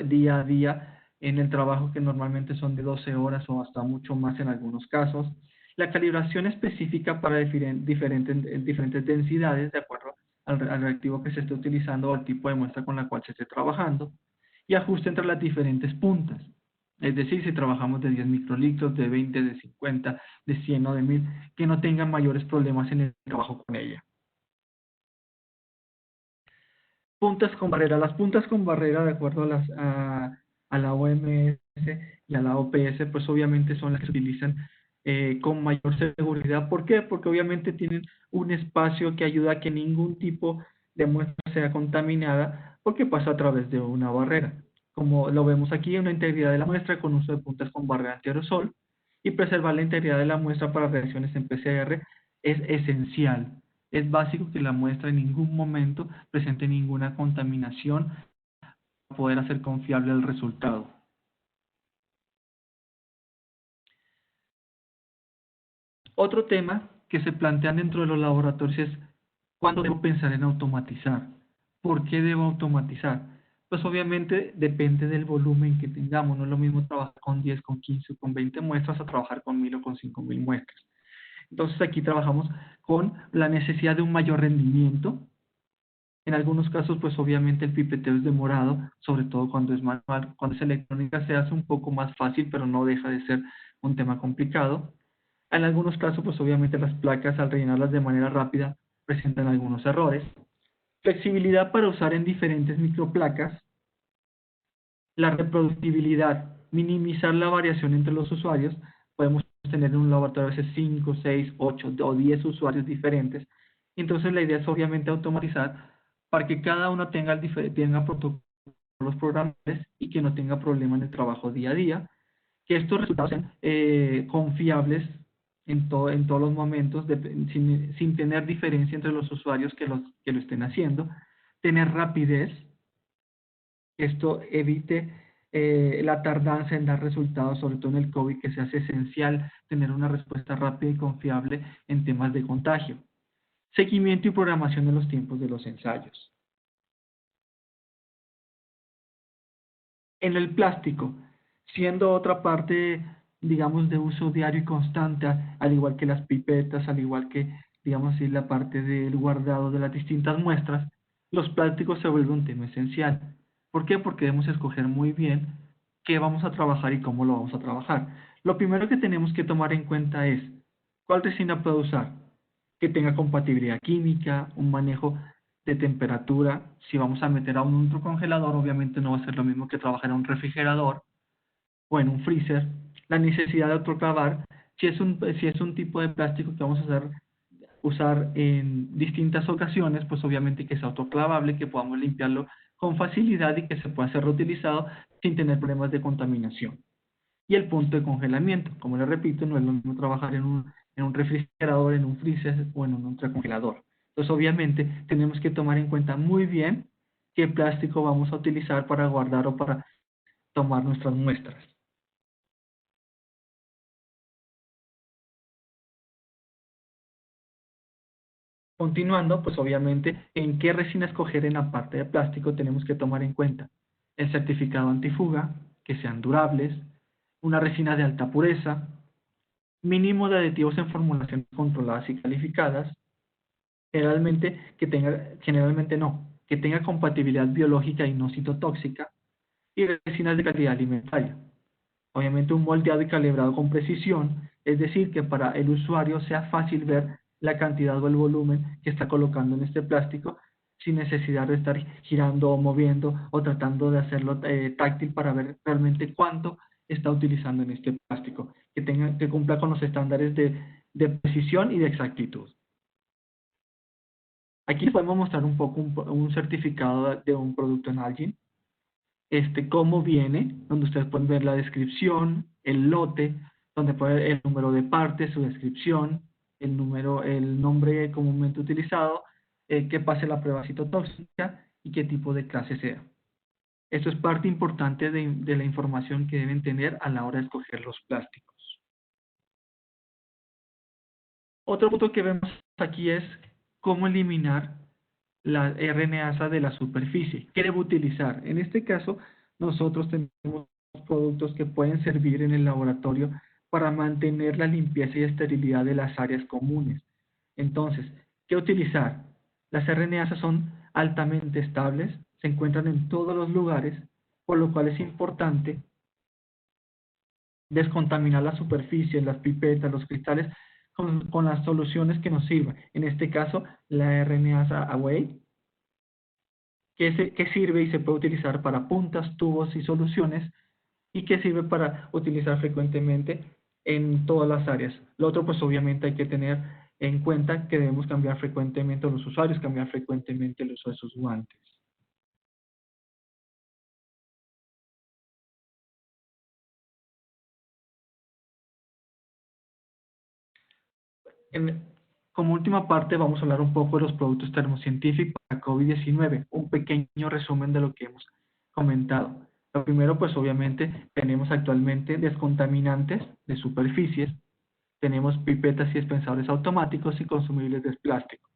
día a día en el trabajo que normalmente son de 12 horas o hasta mucho más en algunos casos. La calibración específica para diferentes densidades de acuerdo al reactivo que se esté utilizando o al tipo de muestra con la cual se esté trabajando, y ajuste entre las diferentes puntas. Es decir, si trabajamos de 10 microlitros, de 20, de 50, de 100 o de 1000, que no tengan mayores problemas en el trabajo con ella. Puntas con barrera. Las puntas con barrera, de acuerdo a la OMS y a la OPS, pues obviamente son las que se utilizan con mayor seguridad. ¿Por qué? Porque obviamente tienen un espacio que ayuda a que ningún tipo de muestra sea contaminada porque pasa a través de una barrera. Como lo vemos aquí, una integridad de la muestra con uso de puntas con barrera antiaerosol y preservar la integridad de la muestra para reacciones en PCR es esencial. Es básico que la muestra en ningún momento presente ninguna contaminación para poder hacer confiable el resultado. Otro tema que se plantean dentro de los laboratorios es ¿cuándo debo pensar en automatizar? ¿Por qué debo automatizar? Pues obviamente depende del volumen que tengamos. No es lo mismo trabajar con 10, con 15 o con 20 muestras a trabajar con 1000 o con 5000 muestras. Entonces aquí trabajamos con la necesidad de un mayor rendimiento. En algunos casos, pues obviamente el pipeteo es demorado, sobre todo cuando es manual. Cuando es electrónica se hace un poco más fácil, pero no deja de ser un tema complicado. En algunos casos, pues obviamente las placas al rellenarlas de manera rápida presentan algunos errores. Flexibilidad para usar en diferentes microplacas. La reproducibilidad, minimizar la variación entre los usuarios. Podemos tener en un laboratorio a veces 5, 6, 8 o 10 usuarios diferentes. Entonces la idea es obviamente automatizar para que cada uno tenga protocolos programables y que no tenga problema en el trabajo día a día, que estos resultados sean confiables en todos los momentos, sin tener diferencia entre los usuarios que lo estén haciendo, tener rapidez, que esto evite la tardanza en dar resultados, sobre todo en el COVID, que se hace esencial tener una respuesta rápida y confiable en temas de contagio. Seguimiento y programación de los tiempos de los ensayos. En el plástico, siendo otra parte, digamos, de uso diario y constante, al igual que las pipetas, al igual que, digamos así, la parte del guardado de las distintas muestras, los plásticos se vuelven un tema esencial. ¿Por qué? Porque debemos escoger muy bien qué vamos a trabajar y cómo lo vamos a trabajar. Lo primero que tenemos que tomar en cuenta es, ¿cuál resina puedo usar? Que tenga compatibilidad química, un manejo de temperatura. Si vamos a meter a un ultracongelador, obviamente no va a ser lo mismo que trabajar en un refrigerador o en un freezer. La necesidad de autoclavar, si es un tipo de plástico que vamos a usar en distintas ocasiones, pues obviamente que sea autoclavable, que podamos limpiarlo con facilidad y que se pueda ser reutilizado sin tener problemas de contaminación. Y el punto de congelamiento, como les repito, no es lo mismo trabajar en un refrigerador, en un freezer o en un ultracongelador. Entonces, obviamente, tenemos que tomar en cuenta muy bien qué plástico vamos a utilizar para guardar o para tomar nuestras muestras. Continuando, pues obviamente, en qué resina escoger en la parte de plástico tenemos que tomar en cuenta el certificado antifuga, que sean durables, una resina de alta pureza, mínimo de aditivos en formulaciones controladas y calificadas, que tenga compatibilidad biológica y no citotóxica, y resinas de calidad alimentaria. Obviamente un moldeado y calibrado con precisión, es decir, que para el usuario sea fácil ver la cantidad o el volumen que está colocando en este plástico sin necesidad de estar girando o moviendo o tratando de hacerlo táctil para ver realmente cuánto está utilizando en este plástico, que cumpla con los estándares de precisión y de exactitud. Aquí les podemos mostrar un poco un certificado de un producto en Algin. cómo viene, donde ustedes pueden ver la descripción, el lote, donde puede ver el número de partes, su descripción, el nombre comúnmente utilizado, que pase la prueba citotóxica y qué tipo de clase sea. Esto es parte importante de la información que deben tener a la hora de escoger los plásticos. Otro punto que vemos aquí es cómo eliminar la RNasa de la superficie. ¿Qué debo utilizar? En este caso, nosotros tenemos productos que pueden servir en el laboratorio para mantener la limpieza y esterilidad de las áreas comunes. Entonces, ¿qué utilizar? Las RNasas son altamente estables, se encuentran en todos los lugares, por lo cual es importante descontaminar la superficie, las pipetas, los cristales, con las soluciones que nos sirvan. En este caso, la RNasa Away, que sirve y se puede utilizar para puntas, tubos y soluciones, y que sirve para utilizar frecuentemente en todas las áreas. Lo otro, pues obviamente hay que tener en cuenta que debemos cambiar frecuentemente, los usuarios cambiar frecuentemente el uso de sus guantes. Como última parte, vamos a hablar un poco de los productos termocientíficos para COVID-19, un pequeño resumen de lo que hemos comentado. Lo primero, pues obviamente, tenemos actualmente descontaminantes de superficies, tenemos pipetas y dispensadores automáticos y consumibles de plástico.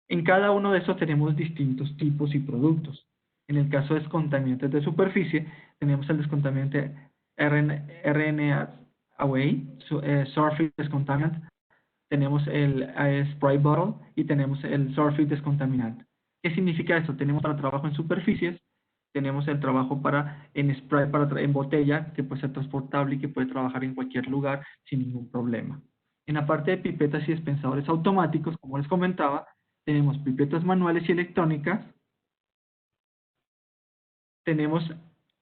En cada uno de estos tenemos distintos tipos y productos. En el caso de descontaminantes de superficie, tenemos el descontaminante RNA Away, Surface Descontaminant, tenemos el Spray Bottle y tenemos el Surface Descontaminant. ¿Qué significa esto? Tenemos para trabajo en superficies, tenemos el trabajo en spray, en botella, que puede ser transportable y que puede trabajar en cualquier lugar sin ningún problema. En la parte de pipetas y dispensadores automáticos, como les comentaba, tenemos pipetas manuales y electrónicas, tenemos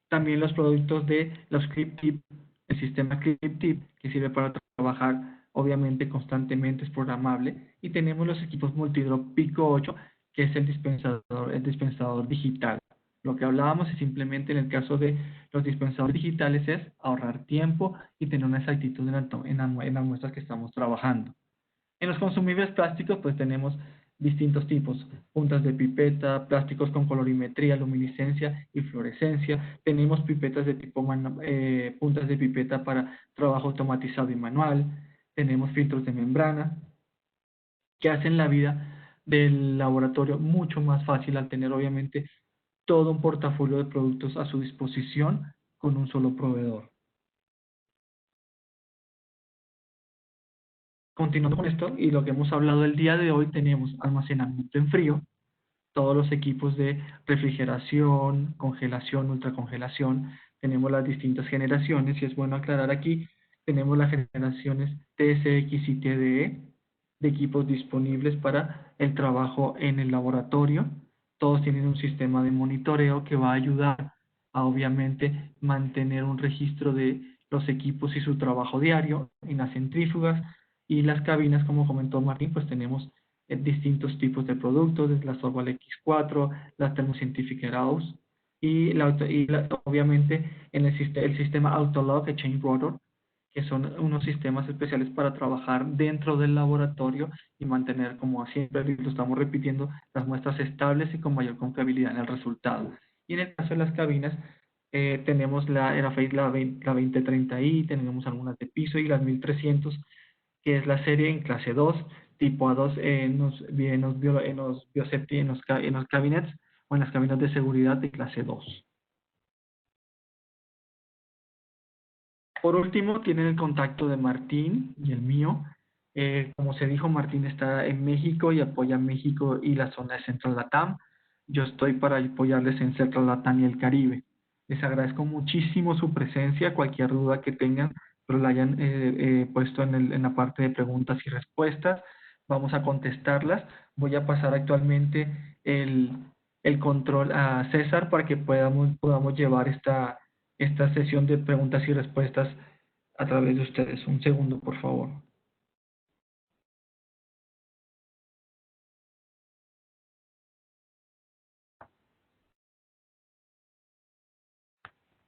también los productos de los CrypTip, el sistema CrypTip, que sirve para trabajar, obviamente, constantemente, es programable, y tenemos los equipos Multidrop Pico 8, que es el dispensador digital. Lo que hablábamos es simplemente en el caso de los dispensadores digitales es ahorrar tiempo y tener una exactitud en las muestras que estamos trabajando. En los consumibles plásticos, pues tenemos distintos tipos, puntas de pipeta, plásticos con colorimetría, luminiscencia y fluorescencia. Tenemos pipetas de tipo puntas de pipeta para trabajo automatizado y manual. Tenemos filtros de membrana que hacen la vida del laboratorio mucho más fácil al tener obviamente todo un portafolio de productos a su disposición con un solo proveedor. Continuando con esto y lo que hemos hablado el día de hoy, tenemos almacenamiento en frío, todos los equipos de refrigeración, congelación, ultracongelación, tenemos las distintas generaciones y es bueno aclarar aquí, tenemos las generaciones TSX y TDE de equipos disponibles para el trabajo en el laboratorio. Todos tienen un sistema de monitoreo que va a ayudar a obviamente mantener un registro de los equipos y su trabajo diario en las centrífugas y las cabinas, como comentó Martín, pues tenemos distintos tipos de productos, desde la Sorval X4, la Thermoscientific House obviamente en el sistema Autolog de Chain Rotor, que son unos sistemas especiales para trabajar dentro del laboratorio y mantener, como siempre lo estamos repitiendo, las muestras estables y con mayor confiabilidad en el resultado. Y en el caso de las cabinas, tenemos la 2030i, tenemos algunas de piso y las 1300, que es la serie en clase 2, tipo A2 en los cabinets o en las cabinas de seguridad de clase 2. Por último, tienen el contacto de Martín y el mío. Como se dijo, Martín está en México y apoya a México y la zona de Central Latam. Yo estoy para apoyarles en Central Latam y el Caribe. Les agradezco muchísimo su presencia. Cualquier duda que tengan, pero la hayan puesto en la parte de preguntas y respuestas. Vamos a contestarlas. Voy a pasar actualmente el control a César para que podamos llevar esta sesión de preguntas y respuestas a través de ustedes. Un segundo, por favor.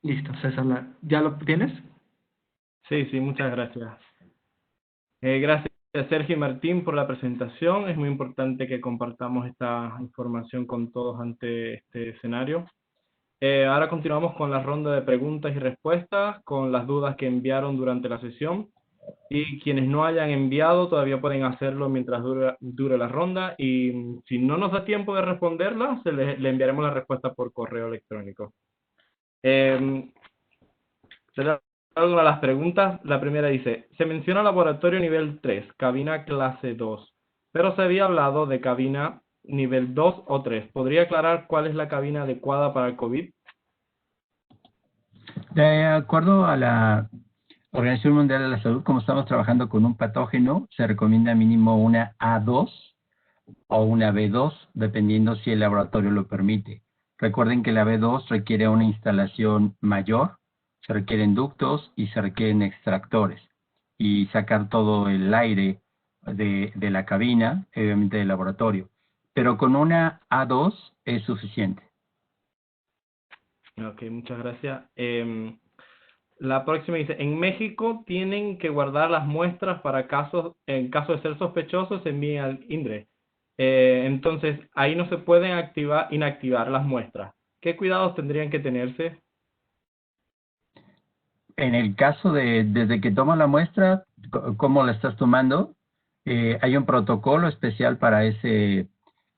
Listo, César, ¿ya lo tienes? Sí, sí, muchas gracias. Gracias Sergio y Martín por la presentación. Es muy importante que compartamos esta información con todos ante este escenario. Ahora continuamos con la ronda de preguntas y respuestas, con las dudas que enviaron durante la sesión. Y quienes no hayan enviado todavía pueden hacerlo mientras dure la ronda. Y si no nos da tiempo de responderla, le enviaremos la respuesta por correo electrónico. Será alguna de las preguntas. La primera dice, se menciona laboratorio nivel 3, cabina clase 2, pero se había hablado de cabina nivel 2 o 3. ¿Podría aclarar cuál es la cabina adecuada para el COVID? De acuerdo a la Organización Mundial de la Salud, como estamos trabajando con un patógeno, se recomienda mínimo una A2 o una B2, dependiendo si el laboratorio lo permite. Recuerden que la B2 requiere una instalación mayor, se requieren ductos y se requieren extractores. Y sacar todo el aire de la cabina, obviamente del laboratorio. Pero con una A2 es suficiente. Ok, muchas gracias. La próxima dice, en México tienen que guardar las muestras para casos, en caso de ser sospechosos, se envíen al INDRE. Entonces, ahí no se pueden inactivar las muestras. ¿Qué cuidados tendrían que tenerse? En el caso de desde que tomas la muestra, cómo la estás tomando, hay un protocolo especial para ese,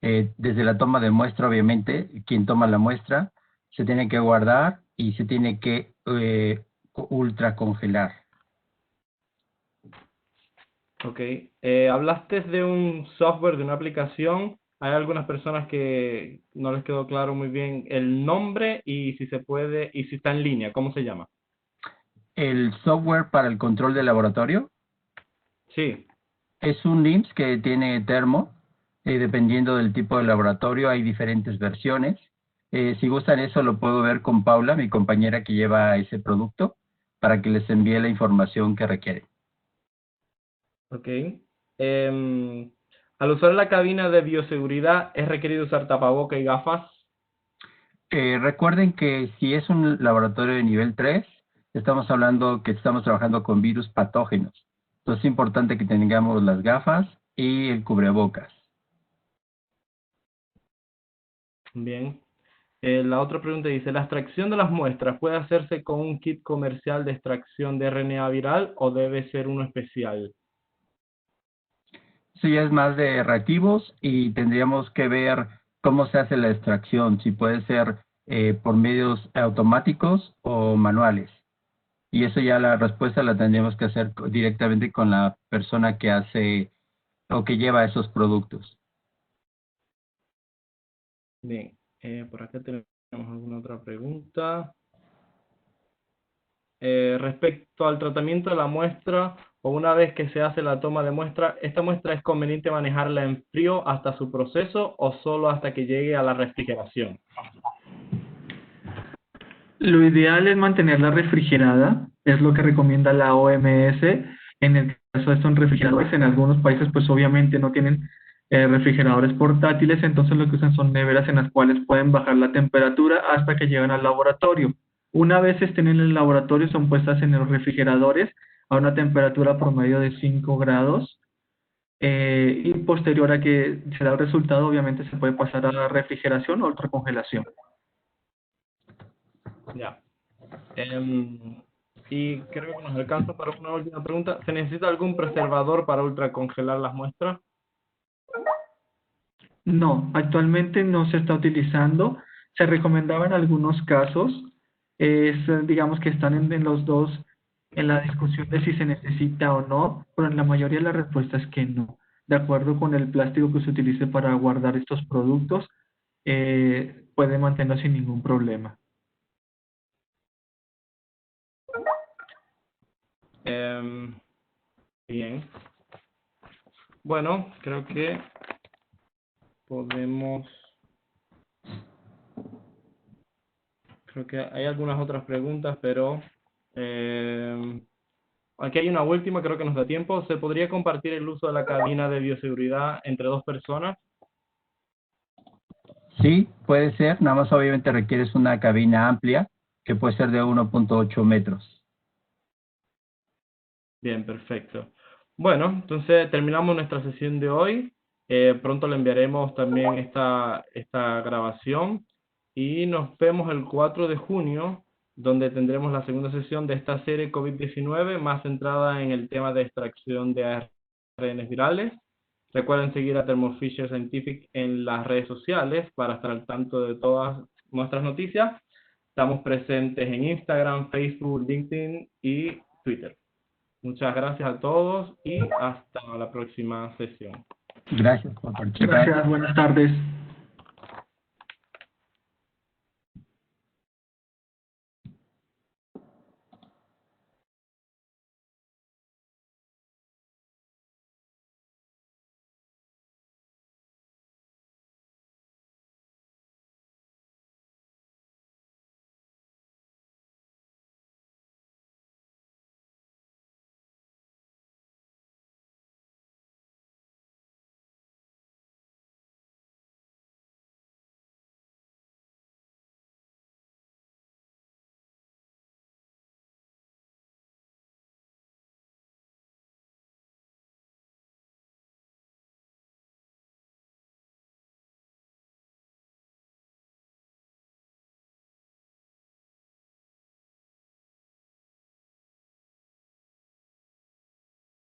desde la toma de muestra, obviamente, quien toma la muestra, se tiene que guardar y se tiene que ultra congelar. Ok. Hablaste de un software, de una aplicación. Hay algunas personas que no les quedó claro muy bien el nombre y si se puede, y si está en línea, ¿cómo se llama? El software para el control del laboratorio Sí. es un LIMS que tiene termo, dependiendo del tipo de laboratorio, hay diferentes versiones. Si gustan eso, lo puedo ver con Paula, mi compañera que lleva ese producto, para que les envíe la información que requiere. Ok. Em, Al usar la cabina de bioseguridad, ¿es requerido usar tapaboca y gafas? Recuerden que si es un laboratorio de nivel 3, estamos hablando que estamos trabajando con virus patógenos. Entonces es importante que tengamos las gafas y el cubrebocas. Bien. La otra pregunta dice, ¿la extracción de las muestras puede hacerse con un kit comercial de extracción de RNA viral o debe ser uno especial? Eso ya es más de reactivos y tendríamos que ver cómo se hace la extracción, si puede ser por medios automáticos o manuales. Y eso ya la respuesta la tendríamos que hacer directamente con la persona que hace o que lleva esos productos. Bien. Por acá tenemos alguna otra pregunta. Respecto al tratamiento de la muestra o una vez que se hace la toma de muestra, ¿esta muestra es conveniente manejarla en frío hasta su proceso o solo hasta que llegue a la refrigeración? Lo ideal es mantenerla refrigerada, es lo que recomienda la OMS. En el caso de estos refrigeradores, en algunos países pues obviamente no tienen refrigeradores portátiles, entonces lo que usan son neveras en las cuales pueden bajar la temperatura hasta que llegan al laboratorio. Una vez estén en el laboratorio son puestas en los refrigeradores a una temperatura promedio de 5 grados y posterior a que se da el resultado obviamente se puede pasar a la refrigeración o ultracongelación. Ya. Y creo que nos alcanza para una última pregunta. ¿Se necesita algún preservador para ultracongelar las muestras? No, actualmente no se está utilizando. Se recomendaba en algunos casos. Digamos que están en los dos en la discusión de si se necesita o no, pero en la mayoría de las respuestas es que no. De acuerdo con el plástico que se utilice para guardar estos productos, puede mantenerlo sin ningún problema. Bien. Bueno, creo que podemos... Creo que hay algunas otras preguntas, pero aquí hay una última, creo que nos da tiempo. ¿Se podría compartir el uso de la cabina de bioseguridad entre dos personas? Sí, puede ser, nada más obviamente requieres una cabina amplia que puede ser de 1.8 metros. Bien, perfecto. Bueno, entonces terminamos nuestra sesión de hoy. Pronto le enviaremos también esta grabación y nos vemos el 4 de junio, donde tendremos la segunda sesión de esta serie COVID-19, más centrada en el tema de extracción de ARNs virales. Recuerden seguir a Thermo Fisher Scientific en las redes sociales para estar al tanto de todas nuestras noticias. Estamos presentes en Instagram, Facebook, LinkedIn y Twitter. Muchas gracias a todos y hasta la próxima sesión. Gracias por participar. Gracias, buenas tardes.